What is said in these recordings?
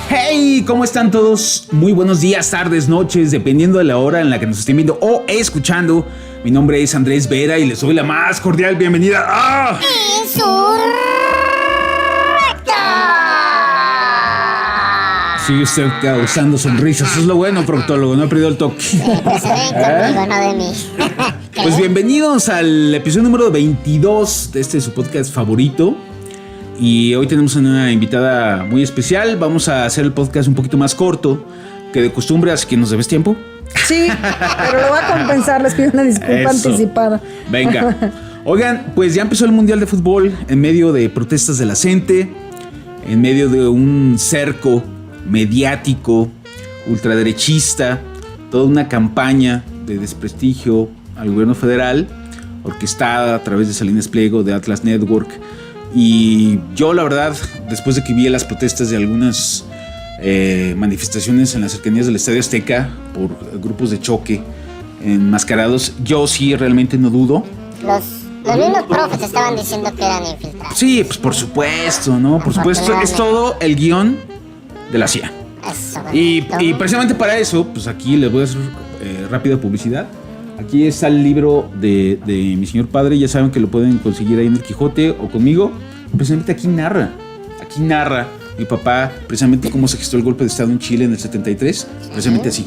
Hey, ¿cómo están todos? Muy buenos días, tardes, noches, dependiendo de la hora en la que nos estén viendo o escuchando. Mi nombre es Andrés Vera y les doy la más cordial bienvenida a... Sigue usted causando sonrisas, eso es lo bueno, proctólogo, no he perdido el toque. Sí, pues se ven conmigo, no de mí. Pues bienvenidos al episodio número 22 de su podcast favorito. Y hoy tenemos una invitada muy especial. Vamos a hacer el podcast un poquito más corto que de costumbre, así que nos debes tiempo. Sí, pero lo voy a compensar, les pido una disculpa anticipada. Venga. Oigan, pues ya empezó el Mundial de Fútbol en medio de protestas de la gente, en medio de un cerco mediático, ultraderechista, toda una campaña de desprestigio al gobierno federal, orquestada a través de Salinas Pliego, de Atlas Network. Y yo, la verdad, después de que vi las protestas de algunas manifestaciones en las cercanías del Estadio Azteca por grupos de choque enmascarados, yo sí realmente no dudo. Los mismos profes estaban diciendo que eran infiltrados. Sí, pues por supuesto, ¿no? Por supuesto, es todo el guión de la CIA. Eso, Y precisamente para eso, pues aquí les voy a hacer rápida publicidad. Aquí está el libro de mi señor padre, ya saben que lo pueden conseguir ahí en el Quijote o conmigo. Precisamente aquí narra mi papá precisamente cómo se gestó el golpe de estado en Chile en el 73, precisamente así,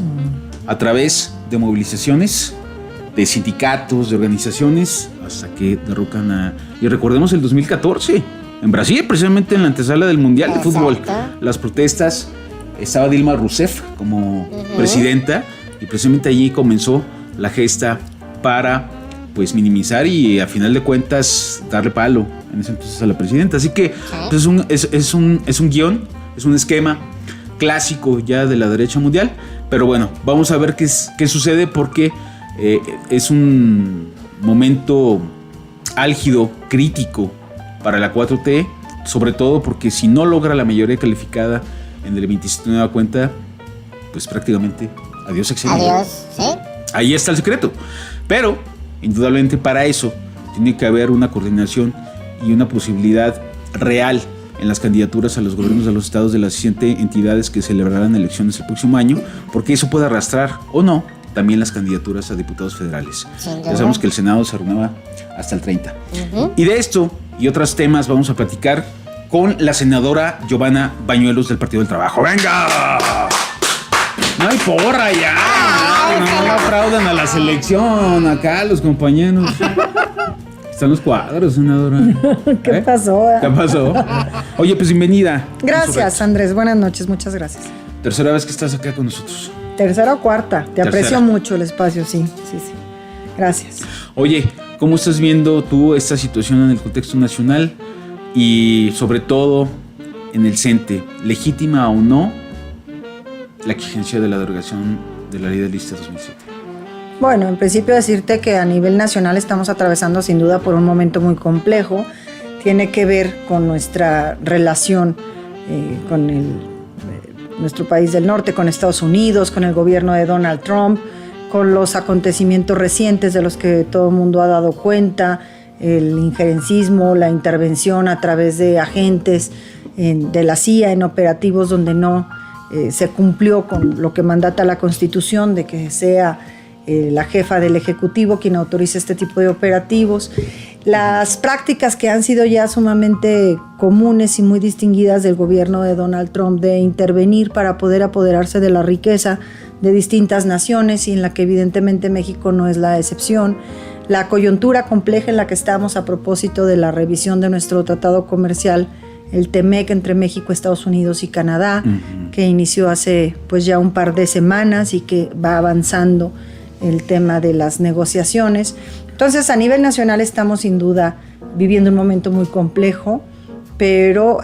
a través de movilizaciones, de sindicatos, de organizaciones, hasta que derrocan a... Y recordemos el 2014, en Brasil, precisamente en la antesala del Mundial de Fútbol, las protestas, estaba Dilma Rousseff como presidenta, y precisamente allí comenzó la gesta para pues minimizar y a final de cuentas darle palo en ese entonces a la presidenta. Así que pues, es un guión, es un esquema clásico ya de la derecha mundial. Pero bueno, vamos a ver qué sucede porque es un momento álgido, crítico para la 4T, sobre todo porque si no logra la mayoría calificada en el 27 de nueva cuenta, pues prácticamente adiós sexenio. Adiós, ¿sí? Ahí está el secreto. Pero, indudablemente para eso, tiene que haber una coordinación y una posibilidad real en las candidaturas a los gobiernos de los estados de las 7 entidades que celebrarán elecciones el próximo año, porque eso puede arrastrar o no también las candidaturas a diputados federales. Ya sabemos que el Senado se renueva hasta el 30. Y de esto y otros temas vamos a platicar con la senadora Giovanna Bañuelos del Partido del Trabajo. ¡Venga! No hay porra ya. No aplaudan a la selección. Acá los compañeros. Están los cuadros, senadora. ¿Qué pasó? ¿Qué pasó? Oye, pues bienvenida. Gracias, Andrés. Buenas noches, muchas gracias. Tercera vez que estás acá con nosotros. ¿Tercera o cuarta? Te Tercera. aprecio mucho el espacio, sí. Gracias. Oye, ¿cómo estás viendo tú esta situación en el contexto nacional y sobre todo en el CENTE? ¿Legítima o no la exigencia de la derogación de la ley de lista 2007? Bueno, en principio decirte que a nivel nacional estamos atravesando sin duda por un momento muy complejo. Tiene que ver con nuestra relación con nuestro país del norte, con Estados Unidos, con el gobierno de Donald Trump, con los acontecimientos recientes de los que todo el mundo ha dado cuenta, el injerencismo, la intervención a través de agentes de la CIA en operativos donde no se cumplió con lo que mandata la Constitución de que sea la jefa del Ejecutivo quien autoriza este tipo de operativos. Las prácticas que han sido ya sumamente comunes y muy distinguidas del gobierno de Donald Trump de intervenir para poder apoderarse de la riqueza de distintas naciones y en la que evidentemente México no es la excepción. La coyuntura compleja en la que estamos a propósito de la revisión de nuestro tratado comercial, el TEMEC entre México, Estados Unidos y Canadá, que inició hace pues ya un par de semanas y que va avanzando el tema de las negociaciones. Entonces, a nivel nacional estamos sin duda viviendo un momento muy complejo, pero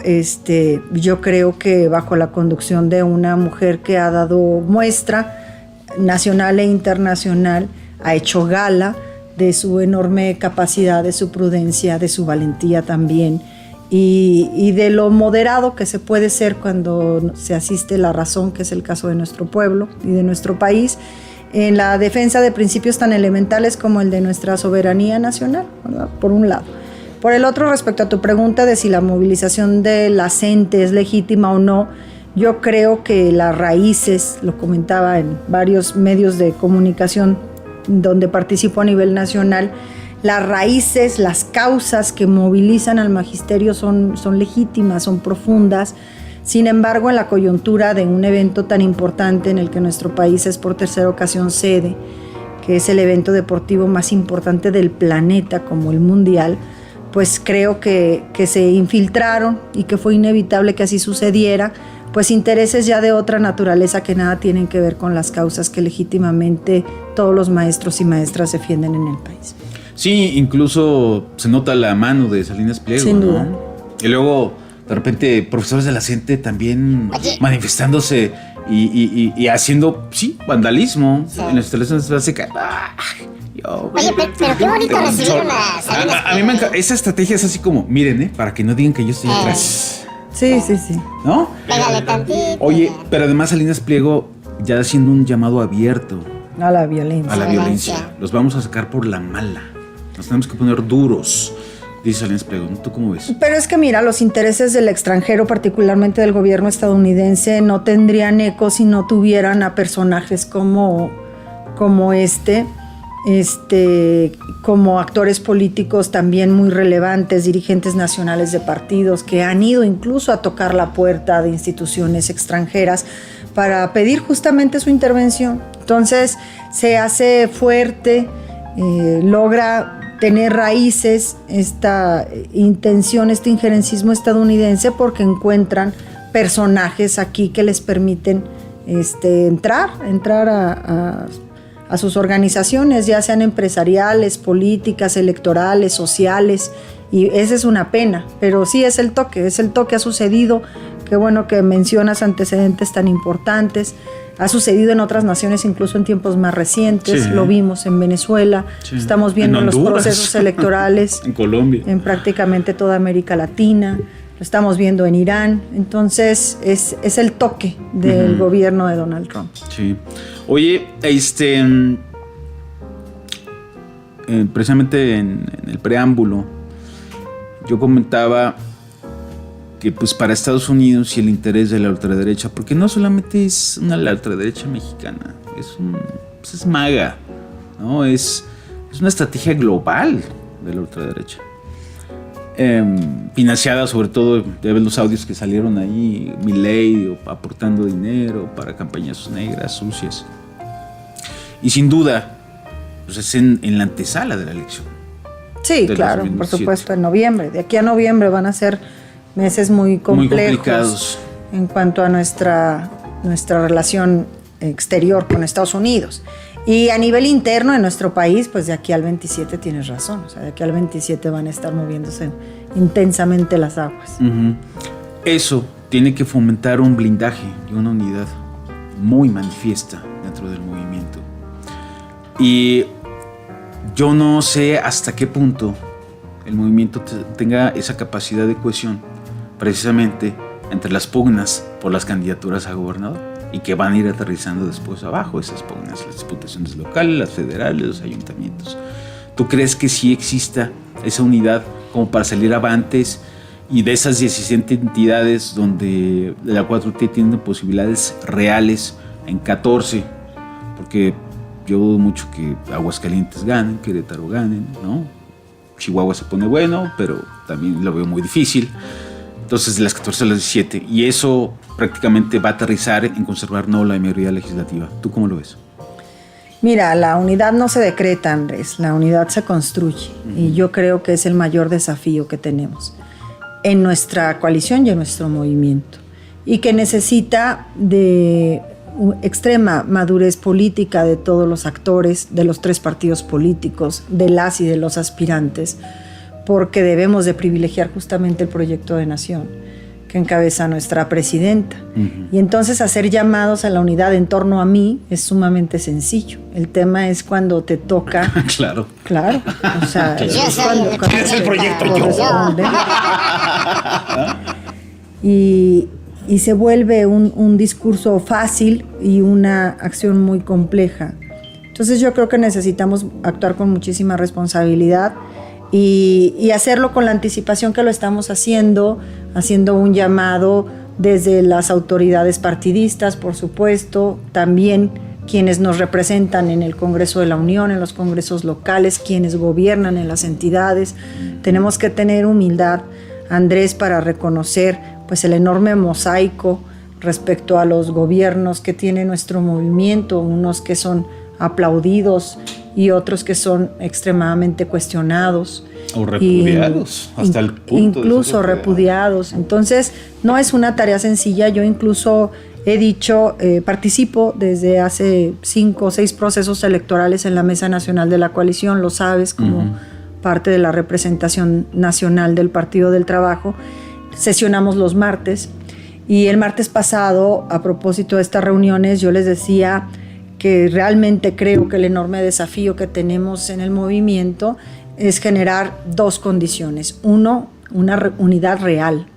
yo creo que bajo la conducción de una mujer que ha dado muestra nacional e internacional, ha hecho gala de su enorme capacidad, de su prudencia, de su valentía también, y de lo moderado que se puede ser cuando se asiste la razón, que es el caso de nuestro pueblo y de nuestro país, en la defensa de principios tan elementales como el de nuestra soberanía nacional, ¿verdad? Por un lado. Por el otro, respecto a tu pregunta de si la movilización de la gente es legítima o no, yo creo que las raíces, lo comentaba en varios medios de comunicación donde participo a nivel nacional, las raíces, las causas que movilizan al magisterio son legítimas, son profundas. Sin embargo, en la coyuntura de un evento tan importante en el que nuestro país es por tercera ocasión sede, que es el evento deportivo más importante del planeta como el Mundial, pues creo que se infiltraron y que fue inevitable que así sucediera, pues intereses ya de otra naturaleza que nada tienen que ver con las causas que legítimamente todos los maestros y maestras defienden en el país. Sí, incluso se nota la mano de Salinas Pliego, sin duda, ¿no? Y luego, de repente, profesores de la CENTE también manifestándose y haciendo, sí, vandalismo en las instalaciones de la SECA. Oye, pero qué bonito recibieron a Salinas Pliego. A mí me encanta. Esa estrategia es así como, miren, para que no digan que yo estoy atrás. Sí. ¿No? Pégale tantito. Oye, pero además Salinas Pliego ya haciendo un llamado abierto a la violencia. A la violencia. Los vamos a sacar por la mala. Nos tenemos que poner duros, dice Salinas Pliego. ¿Tú cómo ves? Pero es que mira, los intereses del extranjero, particularmente del gobierno estadounidense, no tendrían eco si no tuvieran a personajes como como actores políticos también muy relevantes, dirigentes nacionales de partidos que han ido incluso a tocar la puerta de instituciones extranjeras para pedir justamente su intervención. Entonces se hace fuerte, logra tener raíces esta intención, este injerencismo estadounidense, porque encuentran personajes aquí que les permiten entrar a sus organizaciones, ya sean empresariales, políticas, electorales, sociales, y esa es una pena, pero sí es el toque ha sucedido. Qué bueno que mencionas antecedentes tan importantes. Ha sucedido en otras naciones, incluso en tiempos más recientes. Sí. Lo vimos en Venezuela. Sí. Estamos viendo en los procesos electorales en Colombia, en prácticamente toda América Latina. Lo estamos viendo en Irán. Entonces es el toque del gobierno de Donald Trump. Sí. Oye, precisamente en el preámbulo yo comentaba que pues para Estados Unidos y el interés de la ultraderecha, porque no solamente es la ultraderecha mexicana, es MAGA, ¿no? Es una estrategia global de la ultraderecha, financiada sobre todo, ya ves los audios que salieron ahí, Milei aportando dinero para campañas negras, sucias, y sin duda pues es en la antesala de la elección. Sí, claro, 2017. Por supuesto, en noviembre. De aquí a noviembre van a ser meses muy complicados en cuanto a nuestra relación exterior con Estados Unidos. Y a nivel interno en nuestro país, pues de aquí al 27 tienes razón. O sea, de aquí al 27 van a estar moviéndose intensamente las aguas. Eso tiene que fomentar un blindaje y una unidad muy manifiesta dentro del movimiento. Y yo no sé hasta qué punto el movimiento tenga esa capacidad de cohesión precisamente entre las pugnas por las candidaturas a gobernador, y que van a ir aterrizando después abajo esas pugnas, las diputaciones locales, las federales, los ayuntamientos. ¿Tú crees que sí exista esa unidad como para salir avantes, y de esas 17 entidades donde la 4T tiene posibilidades reales en 14? Porque yo dudo mucho que Aguascalientes ganen, Querétaro ganen, ¿no? Chihuahua se pone bueno, pero también lo veo muy difícil. Entonces, de las 14 a las 17. Y eso prácticamente va a aterrizar en conservar la mayoría legislativa. ¿Tú cómo lo ves? Mira, la unidad no se decreta, Andrés. La unidad se construye. Y yo creo que es el mayor desafío que tenemos en nuestra coalición y en nuestro movimiento. Y que necesita de extrema madurez política de todos los actores, de los 3 partidos políticos, de las y de los aspirantes, porque debemos de privilegiar justamente el proyecto de nación, que encabeza nuestra presidenta. Y entonces hacer llamados a la unidad en torno a mí es sumamente sencillo. El tema es cuando te toca... Claro. Claro. O sea, Yo es soy cuando ¿Quién es el proyecto? corresponde. Y se vuelve un discurso fácil y una acción muy compleja. Entonces yo creo que necesitamos actuar con muchísima responsabilidad y hacerlo con la anticipación que lo estamos haciendo un llamado desde las autoridades partidistas, por supuesto, también quienes nos representan en el Congreso de la Unión, en los congresos locales, quienes gobiernan en las entidades. Tenemos que tener humildad, Andrés, para reconocer pues el enorme mosaico respecto a los gobiernos que tiene nuestro movimiento, unos que son aplaudidos y otros que son extremadamente cuestionados. O repudiados, hasta el punto incluso de ser repudiados. Entonces, no es una tarea sencilla. Yo incluso he dicho, participo desde hace 5 o 6 procesos electorales en la Mesa Nacional de la Coalición, lo sabes, como parte de la representación nacional del Partido del Trabajo. Sesionamos los martes y el martes pasado, a propósito de estas reuniones, yo les decía que realmente creo que el enorme desafío que tenemos en el movimiento es generar 2 condiciones. Uno, una unidad real.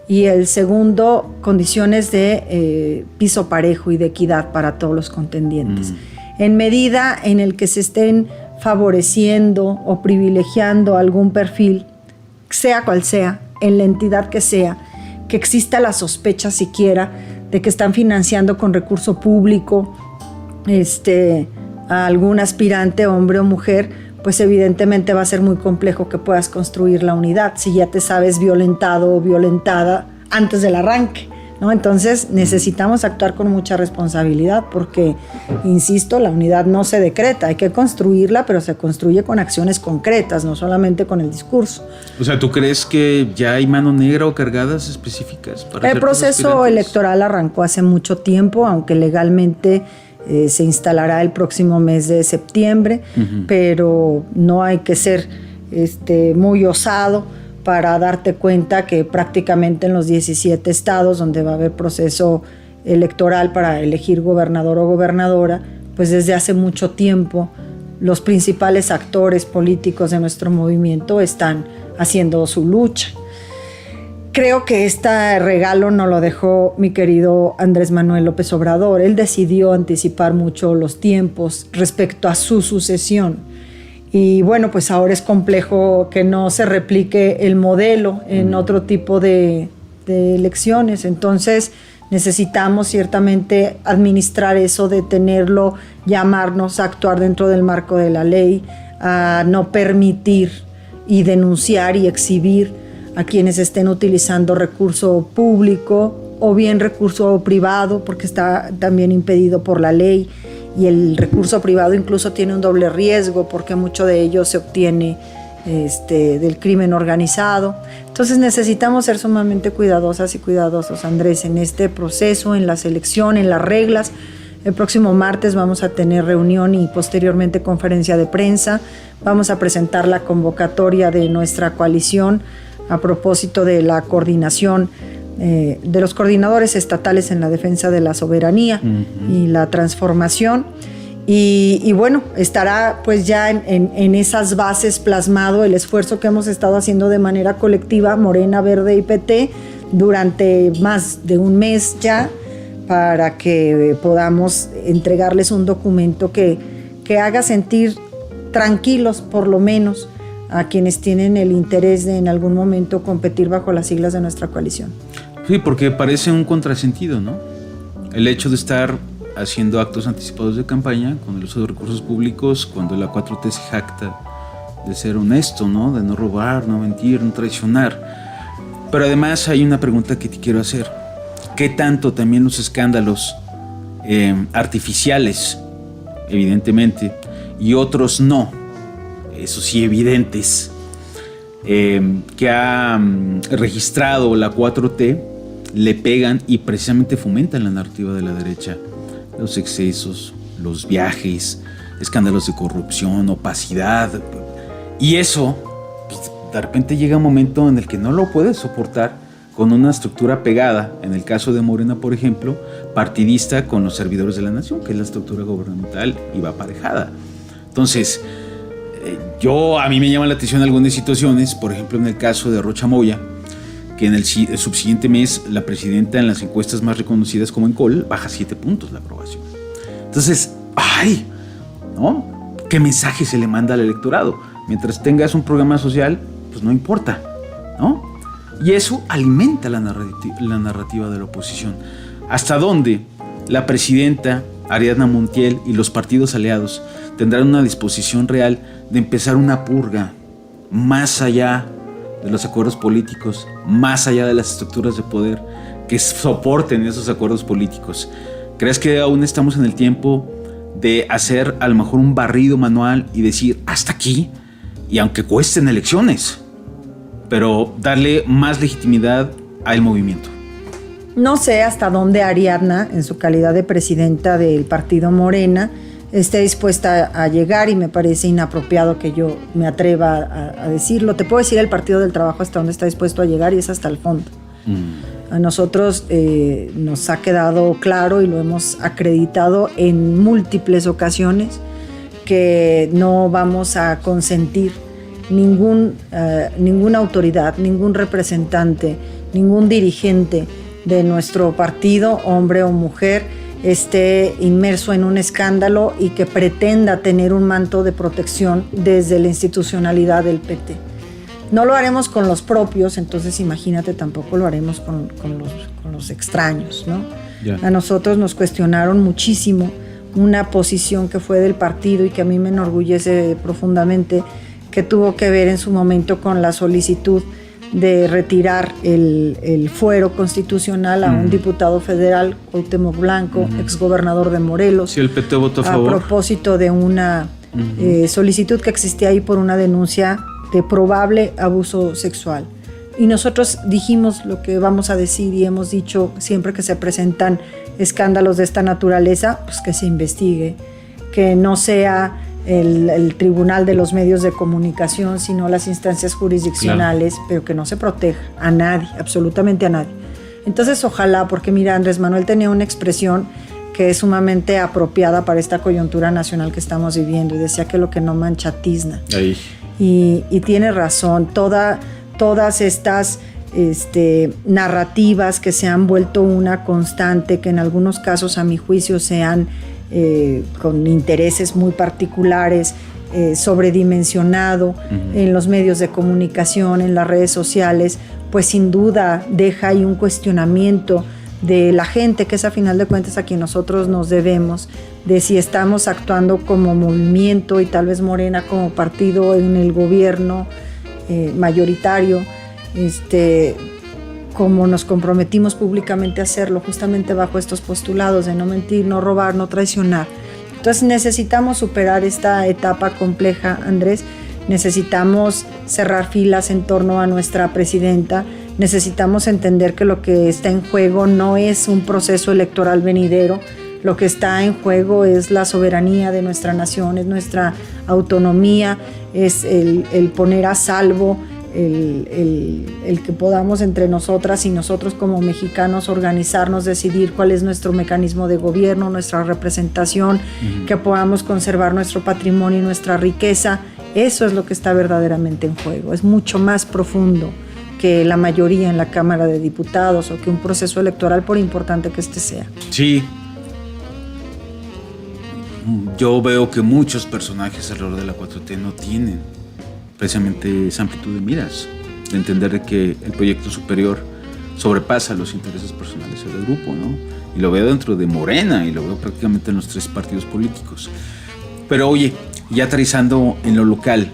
Y el segundo, condiciones de piso parejo y de equidad para todos los contendientes. En medida en el que se estén favoreciendo o privilegiando algún perfil, sea cual sea, en la entidad que sea, que exista la sospecha siquiera de que están financiando con recurso público a algún aspirante, hombre o mujer, pues evidentemente va a ser muy complejo que puedas construir la unidad si ya te sabes violentado o violentada antes del arranque, ¿no? Entonces necesitamos actuar con mucha responsabilidad porque, insisto, la unidad no se decreta, hay que construirla, pero se construye con acciones concretas, no solamente con el discurso. O sea, ¿tú crees que ya hay mano negra o cargadas específicas para El proceso electoral arrancó hace mucho tiempo, aunque legalmente se instalará el próximo mes de septiembre, pero no hay que ser muy osado para darte cuenta que prácticamente en los 17 estados donde va a haber proceso electoral para elegir gobernador o gobernadora, pues desde hace mucho tiempo los principales actores políticos de nuestro movimiento están haciendo su lucha. Creo que este regalo nos lo dejó mi querido Andrés Manuel López Obrador. Él decidió anticipar mucho los tiempos respecto a su sucesión. Y bueno, pues ahora es complejo que no se replique el modelo en otro tipo de elecciones. Entonces necesitamos ciertamente administrar eso, detenerlo, llamarnos a actuar dentro del marco de la ley, a no permitir y denunciar y exhibir a quienes estén utilizando recurso público o bien recurso privado, porque está también impedido por la ley, y el recurso privado incluso tiene un doble riesgo porque mucho de ello se obtiene del crimen organizado. Entonces necesitamos ser sumamente cuidadosas y cuidadosos, Andrés, en este proceso, en la selección, en las reglas. El próximo martes vamos a tener reunión y posteriormente conferencia de prensa. Vamos a presentar la convocatoria de nuestra coalición a propósito de la coordinación de los coordinadores estatales en la defensa de la soberanía y la transformación. Y bueno, estará pues ya en esas bases plasmado el esfuerzo que hemos estado haciendo de manera colectiva, Morena, Verde y PT, durante más de un mes ya, para que podamos entregarles un documento que haga sentir tranquilos, por lo menos, a quienes tienen el interés de en algún momento competir bajo las siglas de nuestra coalición. Sí, porque parece un contrasentido, ¿no? El hecho de estar haciendo actos anticipados de campaña con el uso de recursos públicos cuando la 4T se jacta de ser honesto, ¿no? De no robar, no mentir, no traicionar. Pero además hay una pregunta que te quiero hacer. ¿Qué tanto también los escándalos artificiales, evidentemente, y otros no, eso sí, evidentes, que ha registrado la 4T, le pegan y precisamente fomentan la narrativa de la derecha? Los excesos, los viajes, escándalos de corrupción, opacidad. Y eso, pues, de repente llega un momento en el que no lo puedes soportar con una estructura pegada, en el caso de Morena, por ejemplo, partidista con los servidores de la nación, que es la estructura gubernamental y va aparejada. Entonces, a mí me llama la atención algunas situaciones, por ejemplo, en el caso de Rocha Moya, que en el subsiguiente mes la presidenta en las encuestas más reconocidas como Encol baja 7 puntos la aprobación. Entonces, ¿no? ¿Qué mensaje se le manda al electorado? Mientras tengas un programa social, pues no importa, ¿no? Y eso alimenta la narrativa de la oposición. ¿Hasta dónde la presidenta Ariadna Montiel y los partidos aliados tendrán una disposición real de empezar una purga más allá de los acuerdos políticos, más allá de las estructuras de poder que soporten esos acuerdos políticos? ¿Crees que aún estamos en el tiempo de hacer a lo mejor un barrido manual y decir hasta aquí, y aunque cuesten elecciones, pero darle más legitimidad al movimiento? No sé hasta dónde Ariadna, en su calidad de presidenta del partido Morena, esté dispuesta a llegar, y me parece inapropiado que yo me atreva a decirlo. Te puedo decir el Partido del Trabajo hasta dónde está dispuesto a llegar, y es hasta el fondo. A nosotros nos ha quedado claro y lo hemos acreditado en múltiples ocasiones que no vamos a consentir ninguna autoridad, ningún representante, ningún dirigente de nuestro partido, hombre o mujer, esté inmerso en un escándalo y que pretenda tener un manto de protección desde la institucionalidad del PT. No lo haremos con los propios, entonces imagínate, tampoco lo haremos con los extraños, ¿no? Yeah. A nosotros nos cuestionaron muchísimo una posición que fue del partido y que a mí me enorgullece profundamente, que tuvo que ver en su momento con la solicitud de retirar el fuero constitucional a un diputado federal, Cuauhtémoc Blanco, exgobernador de Morelos. Sí, el PT votó a favor. A propósito de una solicitud que existía ahí por una denuncia de probable abuso sexual. Y nosotros dijimos lo que vamos a decir y hemos dicho siempre que se presentan escándalos de esta naturaleza, pues que se investigue, que no sea el tribunal de los medios de comunicación, sino las instancias jurisdiccionales, claro, pero que no se proteja a nadie, absolutamente a nadie. Entonces ojalá, porque mira, Andrés Manuel tenía una expresión que es sumamente apropiada para esta coyuntura nacional que estamos viviendo, y decía que lo que no mancha tizna. Ahí. Y tiene razón, todas estas narrativas que se han vuelto una constante, que en algunos casos a mi juicio se han con intereses muy particulares, sobredimensionado en los medios de comunicación, en las redes sociales, pues sin duda deja ahí un cuestionamiento de la gente, que es a final de cuentas a quien nosotros nos debemos, de si estamos actuando como movimiento y tal vez Morena como partido en el gobierno mayoritario, como nos comprometimos públicamente a hacerlo, justamente bajo estos postulados de no mentir, no robar, no traicionar. Entonces necesitamos superar esta etapa compleja, Andrés. Necesitamos cerrar filas en torno a nuestra presidenta. Necesitamos entender que lo que está en juego no es un proceso electoral venidero. Lo que está en juego es la soberanía de nuestra nación, es nuestra autonomía, es el poner a salvo el que podamos entre nosotras y nosotros como mexicanos organizarnos, decidir cuál es nuestro mecanismo de gobierno, nuestra representación, que podamos conservar nuestro patrimonio y nuestra riqueza. Eso es lo que está verdaderamente en juego. Es mucho más profundo que la mayoría en la Cámara de Diputados o que un proceso electoral, por importante que este sea. Sí. Yo veo que muchos personajes alrededor de la 4T no tienen precisamente esa amplitud de miras, de entender de que el proyecto superior sobrepasa los intereses personales del grupo, ¿no? Y lo veo dentro de Morena y lo veo prácticamente en los 3 partidos políticos. Pero oye, ya aterrizando en lo local,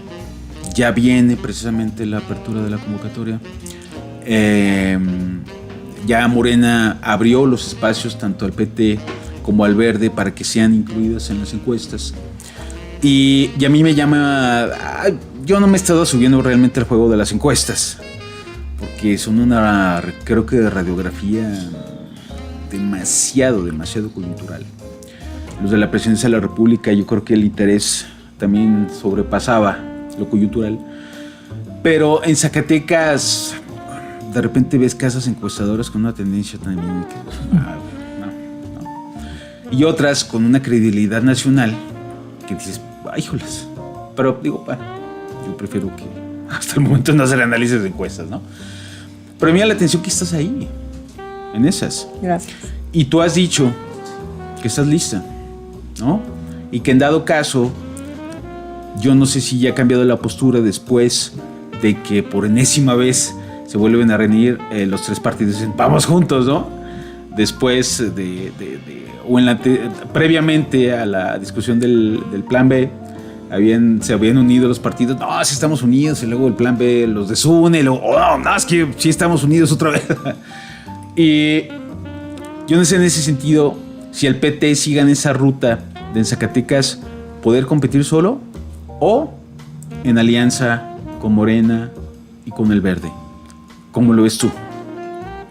ya viene precisamente la apertura de la convocatoria. Ya Morena abrió los espacios tanto al PT como al Verde para que sean incluidas en las encuestas. Y a mí me llama... Yo no me he estado subiendo realmente al juego de las encuestas, porque son una, creo que, radiografía demasiado coyuntural. Los de la presidencia de la República, yo creo que el interés también sobrepasaba lo coyuntural. Pero en Zacatecas de repente ves casas encuestadoras con una tendencia también y otras con una credibilidad nacional que dices, ay, híjoles. Pero digo, bueno, yo prefiero que hasta el momento no hacer análisis de encuestas, ¿no? Pero me llama la atención que estás ahí, en esas. Gracias. Y tú has dicho que estás lista, ¿no? Y que en dado caso, yo no sé si ya ha cambiado la postura después de que por enésima vez se vuelven a reunir los tres partidos y dicen, vamos juntos, ¿no? Después previamente a la discusión del plan B, se habían unido los partidos, no, sí estamos unidos, y luego el plan B los desune, y luego, oh, no, es que sí estamos unidos otra vez. Y yo no sé en ese sentido si el PT siga en esa ruta de en Zacatecas poder competir solo o en alianza con Morena y con el Verde. ¿Cómo lo ves tú?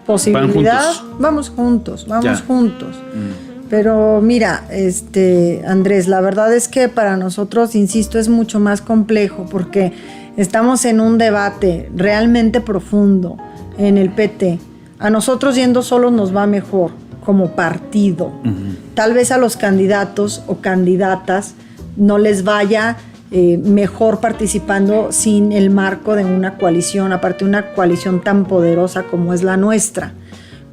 Posibilidad, vamos juntos. Pero mira, Andrés, la verdad es que para nosotros, insisto, es mucho más complejo porque estamos en un debate realmente profundo en el PT. A nosotros yendo solos nos va mejor como partido. Tal vez a los candidatos o candidatas no les vaya mejor participando sin el marco de una coalición, aparte de una coalición tan poderosa como es la nuestra.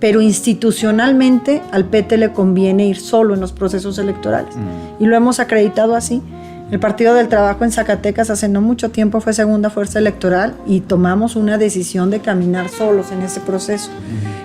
Pero institucionalmente al PT le conviene ir solo en los procesos electorales. Y lo hemos acreditado así. El Partido del Trabajo en Zacatecas hace no mucho tiempo fue segunda fuerza electoral y tomamos una decisión de caminar solos en ese proceso.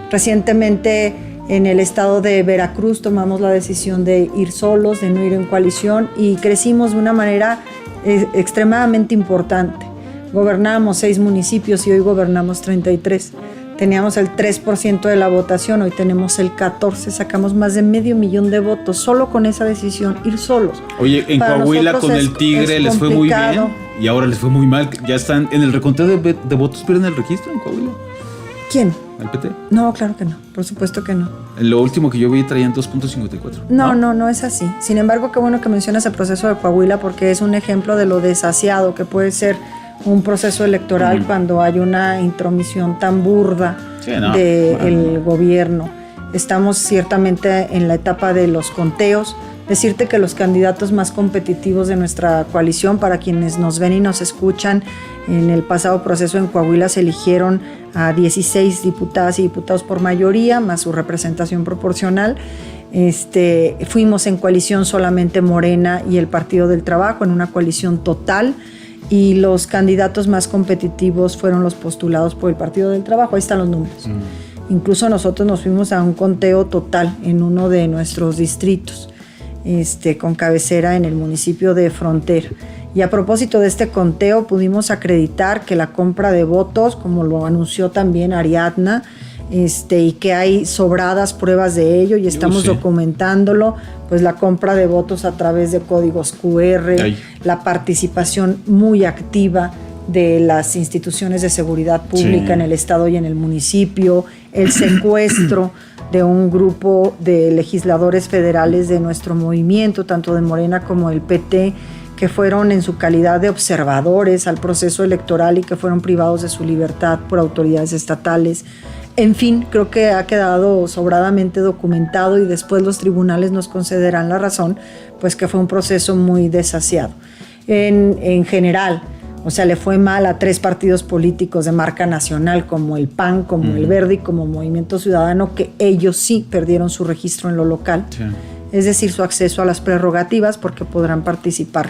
Recientemente en el estado de Veracruz tomamos la decisión de ir solos, de no ir en coalición y crecimos de una manera extremadamente importante. Gobernábamos 6 municipios y hoy gobernamos 33. Teníamos el 3% de la votación, hoy tenemos el 14%, sacamos más de 500,000 de votos solo con esa decisión, ir solos. Oye, en para Coahuila con el Tigre les fue muy bien y ahora les fue muy mal. Ya están en el reconteo de votos, ¿pierden el registro en Coahuila? ¿Quién? ¿El PT? No, claro que no, por supuesto que no. Lo último que yo vi traían 2.54. No es así. Sin embargo, qué bueno que mencionas el proceso de Coahuila porque es un ejemplo de lo desasiado que puede ser un proceso electoral cuando hay una intromisión tan burda del gobierno. Estamos ciertamente en la etapa de los conteos. Decirte que los candidatos más competitivos de nuestra coalición, para quienes nos ven y nos escuchan, en el pasado proceso en Coahuila se eligieron a 16 diputadas y diputados por mayoría, más su representación proporcional. Fuimos en coalición solamente Morena y el Partido del Trabajo, en una coalición total. Y los candidatos más competitivos fueron los postulados por el Partido del Trabajo. Ahí están los números. Incluso nosotros nos fuimos a un conteo total en uno de nuestros distritos, con cabecera en el municipio de Frontera. Y a propósito de este conteo, pudimos acreditar que la compra de votos, como lo anunció también Ariadna, y que hay sobradas pruebas de ello y estamos documentándolo, pues la compra de votos a través de códigos QR, la participación muy activa de las instituciones de seguridad pública en el estado y en el municipio, el secuestro de un grupo de legisladores federales de nuestro movimiento, tanto de Morena como del PT, que fueron en su calidad de observadores al proceso electoral y que fueron privados de su libertad por autoridades estatales. En fin, creo que ha quedado sobradamente documentado y después los tribunales nos concederán la razón, pues que fue un proceso muy desasiado. En general, o sea, le fue mal a 3 partidos políticos de marca nacional como el PAN, como el Verde y como Movimiento Ciudadano, que ellos sí perdieron su registro en lo local, es decir, su acceso a las prerrogativas porque podrán participar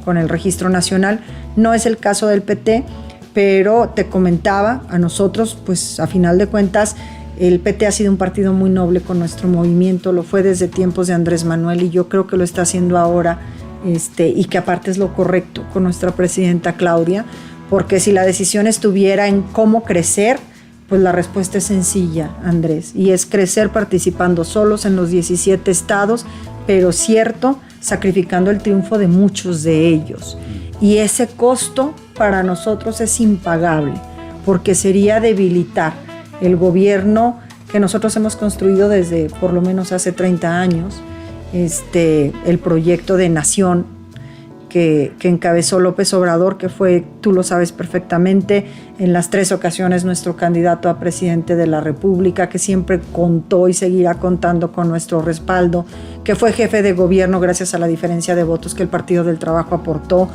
con el registro nacional. No es el caso del PT, pero te comentaba, a nosotros, pues a final de cuentas, el PT ha sido un partido muy noble con nuestro movimiento, lo fue desde tiempos de Andrés Manuel y yo creo que lo está haciendo ahora, y que aparte es lo correcto con nuestra presidenta Claudia, porque si la decisión estuviera en cómo crecer, pues la respuesta es sencilla, Andrés, y es crecer participando solos en los 17 estados, pero cierto, sacrificando el triunfo de muchos de ellos. Y ese costo para nosotros es impagable, porque sería debilitar el gobierno que nosotros hemos construido desde por lo menos hace 30 años, el proyecto de nación, que encabezó López Obrador, que fue, tú lo sabes perfectamente, en las 3 ocasiones nuestro candidato a presidente de la República, que siempre contó y seguirá contando con nuestro respaldo, que fue jefe de gobierno gracias a la diferencia de votos que el Partido del Trabajo aportó,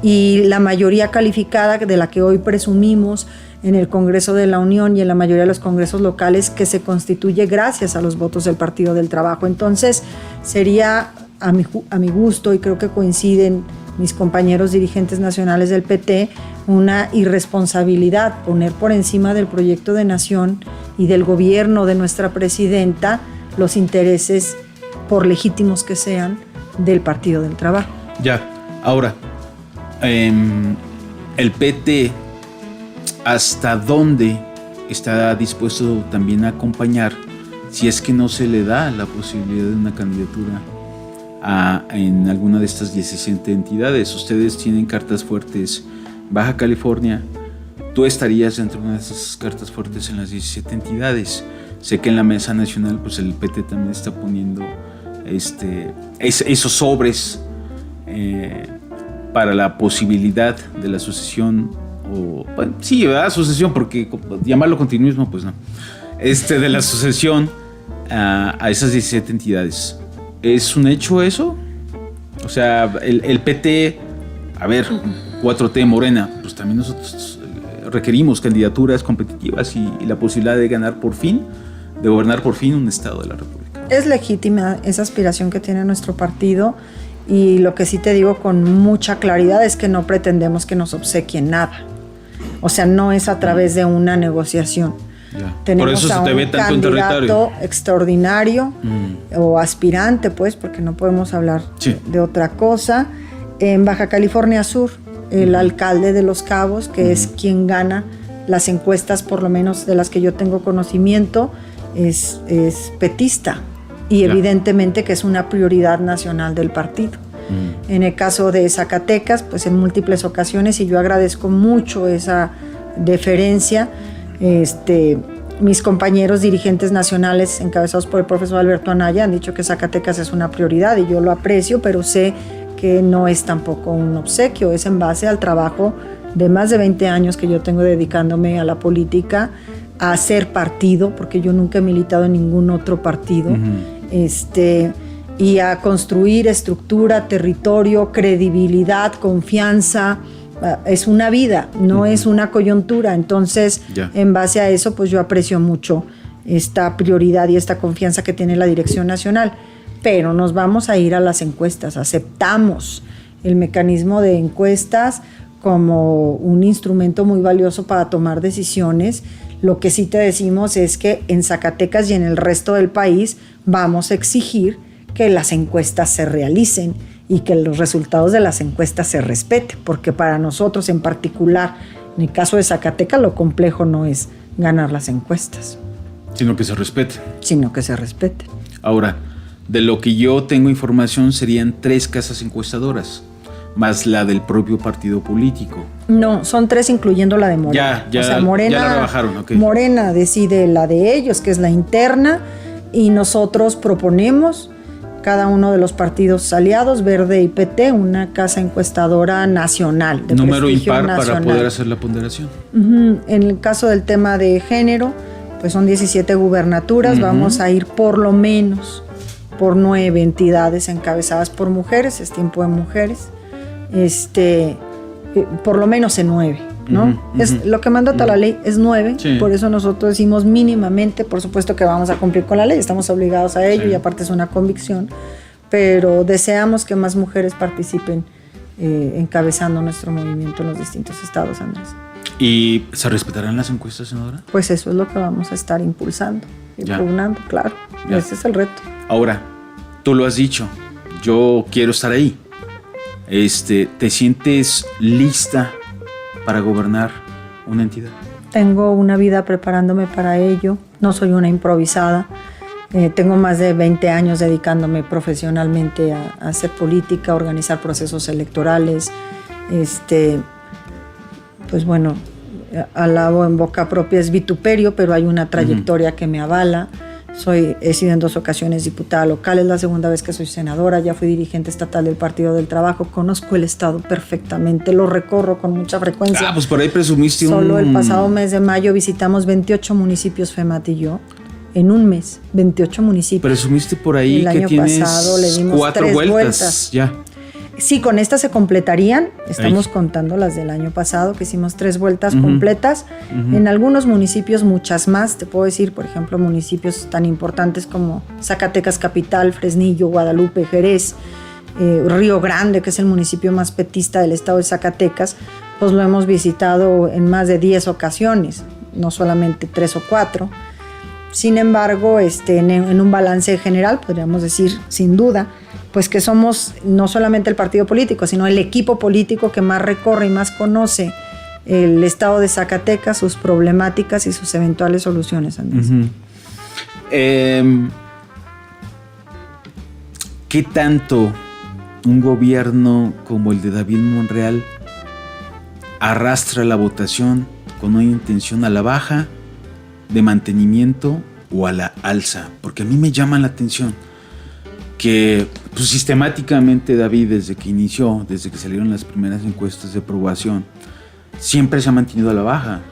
y la mayoría calificada de la que hoy presumimos en el Congreso de la Unión y en la mayoría de los congresos locales, que se constituye gracias a los votos del Partido del Trabajo. Entonces sería a mi gusto, y creo que coinciden mis compañeros dirigentes nacionales del PT, una irresponsabilidad poner por encima del proyecto de nación y del gobierno de nuestra presidenta los intereses, por legítimos que sean, del Partido del Trabajo. Ya, ahora, el PT, ¿hasta dónde está dispuesto también a acompañar si es que no se le da la posibilidad de una candidatura en alguna de estas 17 entidades? Ustedes tienen cartas fuertes. Baja California, tú estarías dentro de una de esas cartas fuertes en las 17 entidades. Sé que en la mesa nacional pues el PT también está poniendo esos sobres para la posibilidad de la sucesión, o bueno, sí, ¿verdad? Sucesión, porque llamarlo continuismo pues no, de la sucesión a esas 17 entidades. ¿Es un hecho eso? O sea, el PT, a ver, 4T, Morena, pues también nosotros requerimos candidaturas competitivas y la posibilidad de ganar por fin, de gobernar por fin un estado de la República. Es legítima esa aspiración que tiene nuestro partido, y lo que sí te digo con mucha claridad es que no pretendemos que nos obsequien nada. O sea, no es a través de una negociación. Ya. Tenemos por eso se a te un ve tanto en candidato territorio extraordinario o aspirante, pues, porque no podemos hablar de otra cosa. En Baja California Sur, el alcalde de Los Cabos, que es quien gana las encuestas, por lo menos de las que yo tengo conocimiento, es petista, y evidentemente que es una prioridad nacional del partido. En el caso de Zacatecas, pues en múltiples ocasiones, y yo agradezco mucho esa deferencia, mis compañeros dirigentes nacionales encabezados por el profesor Alberto Anaya han dicho que Zacatecas es una prioridad, y yo lo aprecio, pero sé que no es tampoco un obsequio, es en base al trabajo de más de 20 años que yo tengo dedicándome a la política, a hacer partido, porque yo nunca he militado en ningún otro partido, y a construir estructura, territorio, credibilidad, confianza. Es una vida, no es una coyuntura. Entonces, en base a eso, pues yo aprecio mucho esta prioridad y esta confianza que tiene la dirección nacional. Pero nos vamos a ir a las encuestas. Aceptamos el mecanismo de encuestas como un instrumento muy valioso para tomar decisiones. Lo que sí te decimos es que en Zacatecas y en el resto del país vamos a exigir que las encuestas se realicen y que los resultados de las encuestas se respeten, porque para nosotros en particular, en el caso de Zacatecas, lo complejo no es ganar las encuestas, sino que se respete. Ahora, de lo que yo tengo información, serían 3 casas encuestadoras, más la del propio partido político. No, son 3 incluyendo la de Morena. Ya, o sea, Morena, ya la rebajaron, okay. Morena decide la de ellos, que es la interna, y nosotros proponemos, cada uno de los partidos aliados, Verde y PT, una casa encuestadora nacional. De número impar nacional, para poder hacer la ponderación. En el caso del tema de género, pues son 17 gubernaturas, vamos a ir por lo menos por 9 entidades encabezadas por mujeres, es tiempo de mujeres, por lo menos en 9, ¿no? Es lo que mandata la ley es 9, por eso nosotros decimos mínimamente, por supuesto que vamos a cumplir con la ley, estamos obligados a ello y aparte es una convicción, pero deseamos que más mujeres participen encabezando nuestro movimiento en los distintos estados, Andrés. ¿Y se respetarán las encuestas, senadora? Pues eso es lo que vamos a estar impulsando, impugnando, claro, ese es el reto. Ahora, tú lo has dicho, yo quiero estar ahí. ¿Te sientes lista para gobernar una entidad? Tengo una vida preparándome para ello, no soy una improvisada, tengo más de 20 años dedicándome profesionalmente a hacer política, a organizar procesos electorales, pues bueno, alabo en boca propia es vituperio, pero hay una trayectoria que me avala, He sido en 2 ocasiones diputada local, es la segunda vez que soy senadora, ya fui dirigente estatal del Partido del Trabajo, conozco el estado perfectamente, lo recorro con mucha frecuencia. Pues por ahí presumiste Solo el pasado mes de mayo visitamos 28 municipios, Femat y yo, en un mes, 28 municipios. Presumiste por ahí el que año tienes pasado le dimos 4 vueltas. Ya. Sí, con esta se completarían. Estamos contando las del año pasado, que hicimos 3 vueltas completas. En algunos municipios muchas más. Te puedo decir, por ejemplo, municipios tan importantes como Zacatecas Capital, Fresnillo, Guadalupe, Jerez, Río Grande, que es el municipio más petista del estado de Zacatecas, pues lo hemos visitado en más de 10 ocasiones, no solamente 3 o 4. Sin embargo, en un balance general, podríamos decir, sin duda, pues que somos no solamente el partido político, sino el equipo político que más recorre y más conoce el estado de Zacatecas, sus problemáticas y sus eventuales soluciones, Andrés. ¿Qué tanto un gobierno como el de David Monreal arrastra la votación con una intención a la baja, de mantenimiento o a la alza? Porque a mí me llama la atención que pues, sistemáticamente David, desde que salieron las primeras encuestas de aprobación, siempre se ha mantenido a la baja.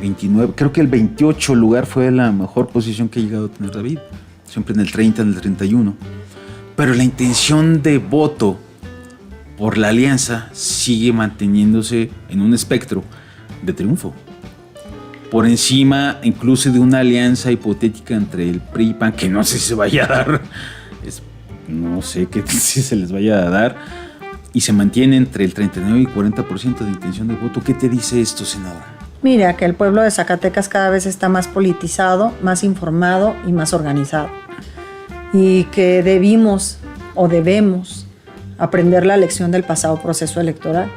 29, creo que el 28 lugar fue la mejor posición que ha llegado a tener David, siempre en el 30, en el 31. Pero la intención de voto por la alianza sigue manteniéndose en un espectro de triunfo, por encima incluso de una alianza hipotética entre el PRI y PAN, que no sé si se vaya a dar, no sé si se les vaya a dar, y se mantiene entre el 39 y 40% de intención de voto. ¿Qué te dice esto, senadora? Mira, que el pueblo de Zacatecas cada vez está más politizado, más informado y más organizado. Y que debemos aprender la lección del pasado proceso electoral.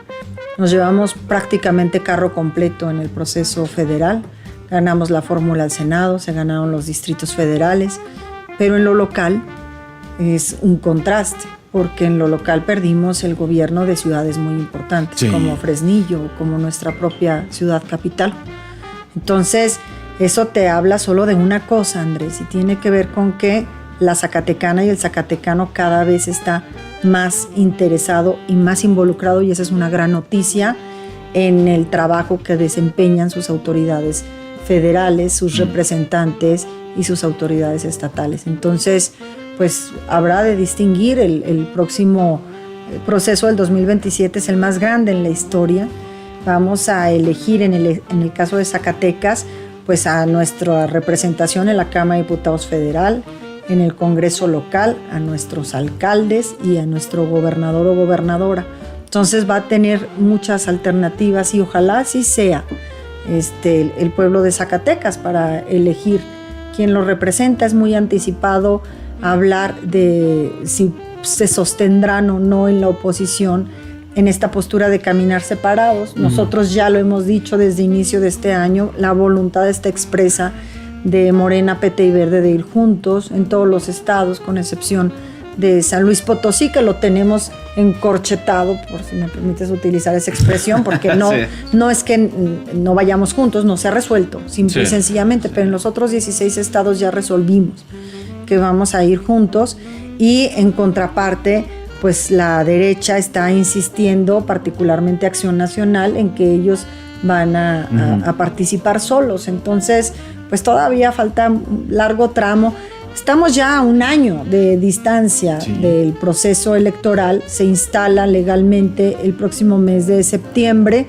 Nos llevamos prácticamente carro completo en el proceso federal. Ganamos la fórmula al Senado, se ganaron los distritos federales, pero en lo local es un contraste, porque en lo local perdimos el gobierno de ciudades muy importantes, sí, como Fresnillo, como nuestra propia ciudad capital. Entonces, eso te habla solo de una cosa, Andrés, y tiene que ver con que la zacatecana y el zacatecano cada vez está más interesado y más involucrado, y esa es una gran noticia, en el trabajo que desempeñan sus autoridades federales, sus representantes y sus autoridades estatales. Entonces, pues habrá de distinguir el próximo proceso del 2027, es el más grande en la historia. Vamos a elegir en el caso de Zacatecas, pues a nuestra representación en la Cámara de Diputados Federal, en el Congreso local, a nuestros alcaldes y a nuestro gobernador o gobernadora. Entonces va a tener muchas alternativas y ojalá así sea el pueblo de Zacatecas para elegir quién lo representa. Es muy anticipado hablar de si se sostendrán o no en la oposición en esta postura de caminar separados. Nosotros ya lo hemos dicho desde inicio de este año, la voluntad está expresa de Morena, PT y Verde de ir juntos en todos los estados, con excepción de San Luis Potosí, que lo tenemos encorchetado, por si me permites utilizar esa expresión, porque no, sí, no es que no vayamos juntos, no se ha resuelto, simple y sencillamente, pero en los otros 16 estados ya resolvimos que vamos a ir juntos, y en contraparte, pues la derecha está insistiendo, particularmente Acción Nacional, en que ellos van a participar solos. Entonces, pues todavía falta un largo tramo. Estamos ya a un año de distancia del proceso electoral. Se instala legalmente el próximo mes de septiembre.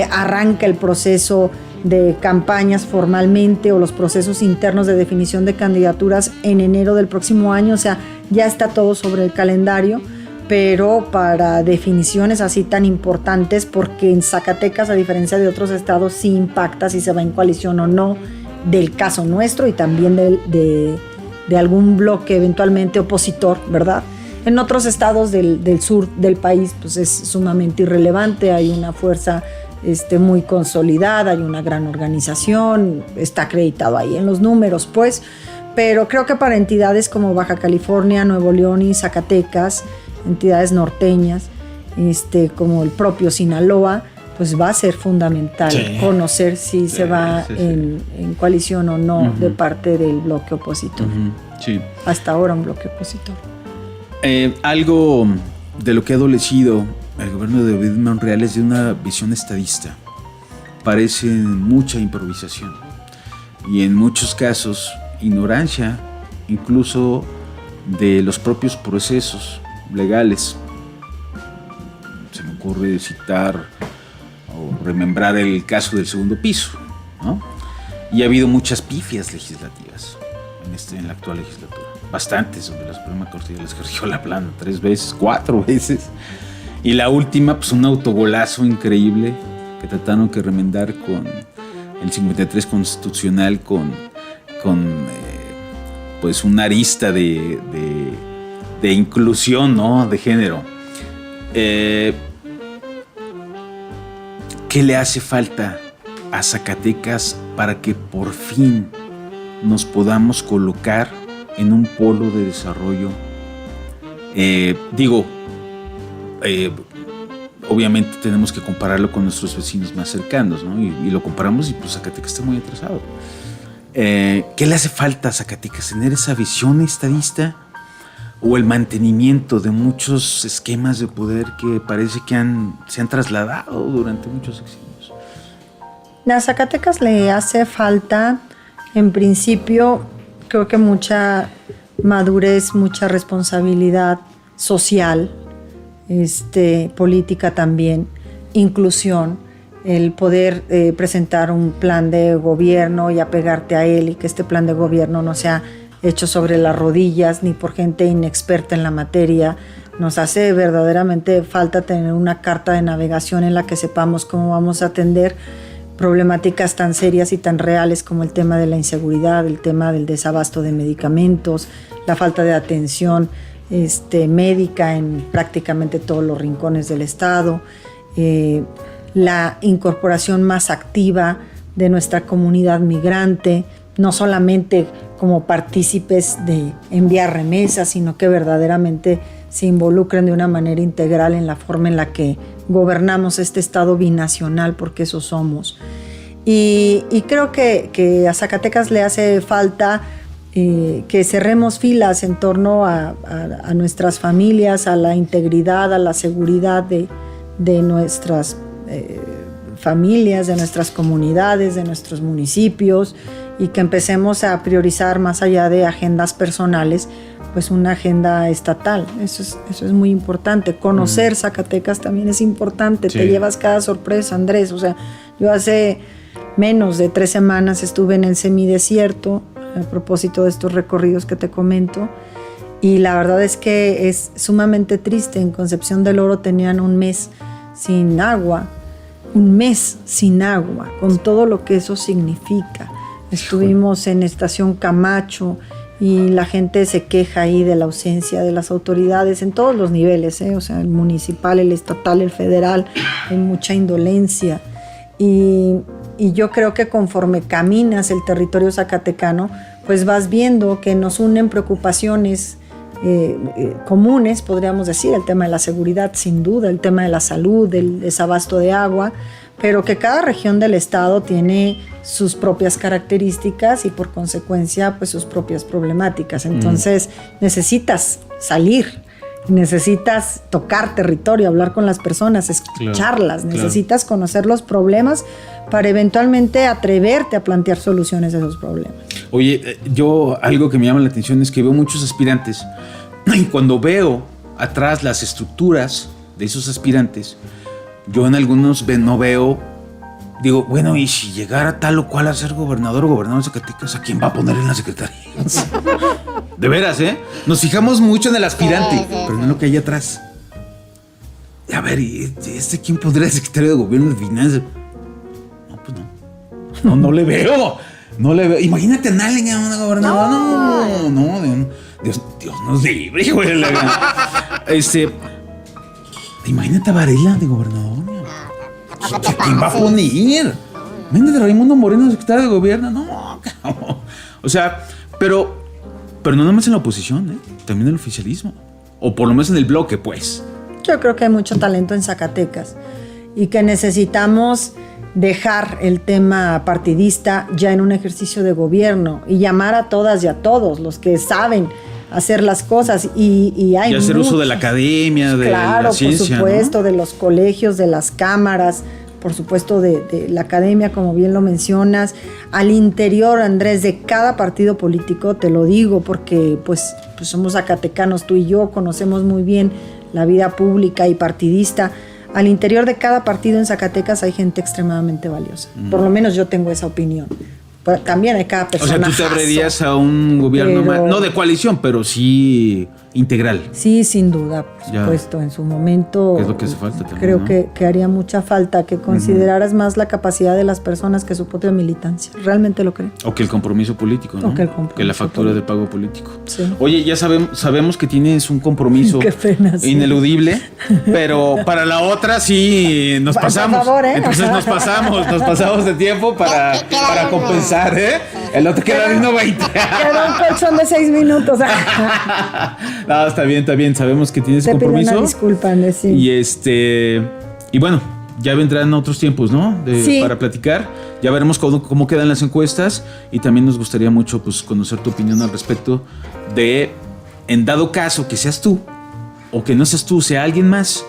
Arranca el proceso de campañas formalmente, o los procesos internos de definición de candidaturas en enero del próximo año. O sea, ya está todo sobre el calendario, pero para definiciones así tan importantes, porque en Zacatecas, a diferencia de otros estados, sí impacta si se va en coalición o no, del caso nuestro y también de algún bloque eventualmente opositor, ¿verdad? En otros estados del sur del país, pues es sumamente irrelevante, hay una fuerza muy consolidada, hay una gran organización, está acreditado ahí en los números, pues, pero creo que para entidades como Baja California, Nuevo León y Zacatecas, entidades norteñas, como el propio Sinaloa, pues va a ser fundamental conocer si se va en coalición o no de parte del bloque opositor. Sí. Hasta ahora un bloque opositor. Algo de lo que ha adolecido el gobierno de David Monreal es de una visión estadista. Parece mucha improvisación y en muchos casos ignorancia incluso de los propios procesos legales. Se me ocurre citar o remembrar el caso del segundo piso, ¿no? Y ha habido muchas pifias legislativas en la actual legislatura. Bastantes, donde la Suprema Corte les ejerció la plana 3 veces, 4 veces. Y la última, pues un autogolazo increíble que trataron que remendar con el 53 constitucional con pues una arista de inclusión, ¿no? De género. ¿Qué le hace falta a Zacatecas para que por fin nos podamos colocar en un polo de desarrollo? Obviamente tenemos que compararlo con nuestros vecinos más cercanos, ¿no? Y lo comparamos y pues Zacatecas está muy atrasado. ¿Qué le hace falta a Zacatecas? ¿Tener esa visión estadista o el mantenimiento de muchos esquemas de poder que parece que se han trasladado durante muchos sexenios? A Zacatecas le hace falta, en principio, creo que mucha madurez, mucha responsabilidad social, política también, inclusión, el poder presentar un plan de gobierno y apegarte a él, y que este plan de gobierno no sea hecho sobre las rodillas ni por gente inexperta en la materia. Nos hace verdaderamente falta tener una carta de navegación en la que sepamos cómo vamos a atender problemáticas tan serias y tan reales como el tema de la inseguridad, el tema del desabasto de medicamentos, la falta de atención médica en prácticamente todos los rincones del estado, la incorporación más activa de nuestra comunidad migrante, no solamente como partícipes de enviar remesas, sino que verdaderamente se involucren de una manera integral en la forma en la que gobernamos este estado binacional, porque eso somos. Y creo que a Zacatecas le hace falta que cerremos filas en torno a nuestras familias, a la integridad, a la seguridad de nuestras familias, de nuestras comunidades, de nuestros municipios, y que empecemos a priorizar más allá de agendas personales, pues una agenda estatal. Eso es muy importante. Conocer Zacatecas también es importante. Sí. Te llevas cada sorpresa, Andrés. O sea, yo hace menos de 3 semanas estuve en el semidesierto a propósito de estos recorridos que te comento, y la verdad es que es sumamente triste. En Concepción del Oro tenían un mes sin agua, con todo lo que eso significa. Estuvimos en Estación Camacho y la gente se queja ahí de la ausencia de las autoridades en todos los niveles, o sea, el municipal, el estatal, el federal. Hay mucha indolencia, y yo creo que conforme caminas el territorio zacatecano, pues vas viendo que nos unen preocupaciones comunes, podríamos decir, el tema de la seguridad, sin duda, el tema de la salud, el desabasto de agua, pero que cada región del estado tiene sus propias características y por consecuencia pues sus propias problemáticas. Entonces necesitas salir, necesitas tocar territorio, hablar con las personas, escucharlas, necesitas conocer los problemas para eventualmente atreverte a plantear soluciones a esos problemas. Oye, yo algo que me llama la atención es que veo muchos aspirantes, y cuando veo atrás las estructuras de esos aspirantes, yo en algunos no veo, digo, bueno, y si llegara tal o cual a ser gobernador o gobernador de Zacatecas, ¿a quién va a poner en la secretaría? De veras, nos fijamos mucho en el aspirante, pero no en lo que hay atrás. A ver, ¿y quién pondría el secretario de Gobierno de Finanzas? No, pues no. No le veo. No le veo. Imagínate a alguien a una gobernadora. No. Dios nos libre, güey. Imagínate a Varela de gobernador. ¿Quién va a poner? Méndez de Raimundo Moreno, secretario de Gobierno. No, cabrón. O sea, pero no nada más en la oposición, también en el oficialismo. O por lo menos en el bloque, pues. Yo creo que hay mucho talento en Zacatecas. y que necesitamos dejar el tema partidista ya en un ejercicio de gobierno y llamar a todas y a todos los que saben hacer las cosas y hay y hacer uso de la academia, de claro, la ciencia, por supuesto, ¿no? de los colegios, de las cámaras, por supuesto de la academia, como bien lo mencionas, al interior, Andrés, de cada partido político, te lo digo porque pues somos zacatecanos, tú y yo conocemos muy bien la vida pública y partidista. Al interior de cada partido en Zacatecas hay gente extremadamente valiosa. Por lo menos yo tengo esa opinión. Pues, también hay cada persona. O sea, tú te abrirías a un gobierno no de coalición, pero sí integral. Sí, sin duda, por supuesto. En su momento. Es lo que hace falta también. Creo, ¿no? que haría mucha falta que consideraras más la capacidad de las personas que su propia militancia. Realmente lo creo. O que el compromiso político, ¿no? O que el compromiso que la factura político. de pago político. Sí. Oye, ya sabemos que tienes un compromiso Qué pena, sí. ineludible, pero para la otra sí nos Por pasamos. favor, ¿eh? Entonces nos pasamos de tiempo para compensar, ¿eh? El otro queda de 1.20. Quedó un colchón de 6 minutos. No, está bien. Sabemos que tienes Te pido compromiso. una disculpa, Andrés, sí. Y bueno, ya vendrán otros tiempos, ¿no? Sí. Para platicar. Ya veremos cómo quedan las encuestas y también nos gustaría mucho pues conocer tu opinión al respecto de, en dado caso que seas tú o que no seas tú, sea alguien más,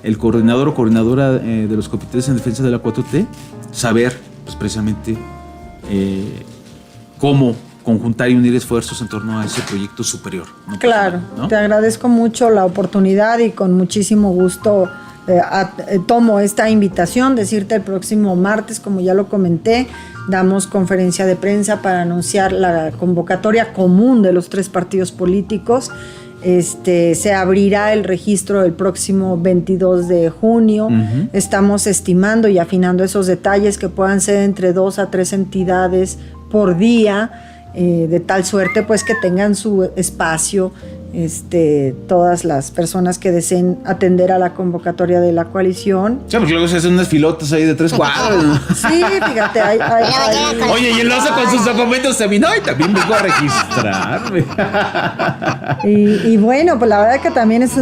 el coordinador o coordinadora de los comités en defensa de la 4T, saber pues precisamente cómo conjuntar y unir esfuerzos en torno a ese proyecto superior. ¿No? Claro, ¿no? te agradezco mucho la oportunidad y con muchísimo gusto tomo esta invitación, decirte el próximo martes, como ya lo comenté, damos conferencia de prensa para anunciar la convocatoria común de los 3 partidos políticos. Se abrirá el registro el próximo 22 de junio. Uh-huh. Estamos estimando y afinando esos detalles que puedan ser entre 2 a 3 entidades por día. De tal suerte pues que tengan su espacio todas las personas que deseen atender a la convocatoria de la coalición. Sí, porque luego se hacen unas filotas ahí de 3 cuadros, ¿no? Sí, fíjate, hay... Oye, y el oso con sus documentos terminó y también vengo a registrarme. Y bueno, pues la verdad que también es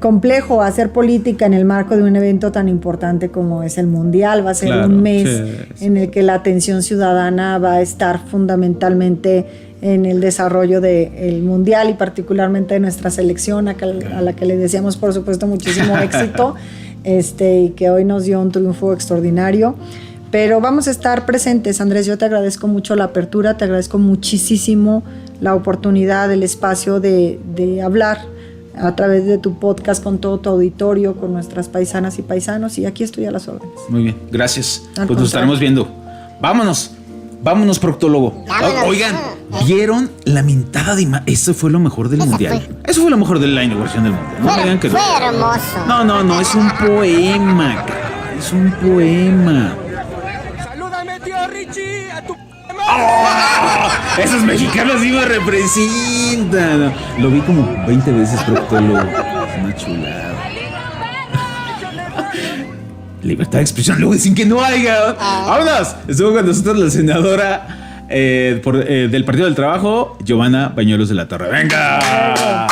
complejo hacer política en el marco de un evento tan importante como es el Mundial. Va a ser un mes en el que la atención ciudadana va a estar fundamentalmente en el desarrollo del Mundial y particularmente de nuestra selección, a la que le deseamos por supuesto muchísimo éxito, y que hoy nos dio un triunfo extraordinario. Pero vamos a estar presentes, Andrés. Yo te agradezco mucho la apertura, te agradezco muchísimo la oportunidad, el espacio de hablar a través de tu podcast con todo tu auditorio, con nuestras paisanas y paisanos, y aquí estoy a las órdenes. Muy bien, gracias. Pues nos estaremos viendo. Vámonos, proctólogo. Oigan, ¿vieron la mentada de Eso fue lo mejor del Mundial. Eso fue lo mejor de la inauguración del Mundial. No me digan que fue hermoso. No, es un poema, cara. Es un poema. Salúdame, tío Richie, a tu ¡Oh! Esos mexicanos sí me representan. Lo vi como 20 veces, proctólogo. Es una chulada. Libertad de expresión, luego dicen que no haya. ¡Vámonos! Estuvo con nosotros la senadora del Partido del Trabajo, Giovanna Bañuelos de la Torre. ¡Venga!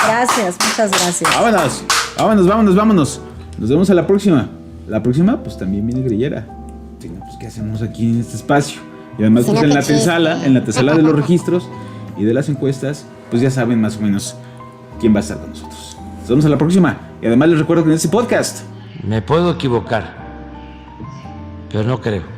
Gracias, muchas gracias. Vámonos. Nos vemos a la próxima. La próxima, pues también viene Grillera. Pues, ¿qué hacemos aquí en este espacio? Y además, pues en la antesala de los registros y de las encuestas, pues ya saben más o menos quién va a estar con nosotros. Nos vemos a la próxima. Y además les recuerdo que en este podcast me puedo equivocar, pero no creo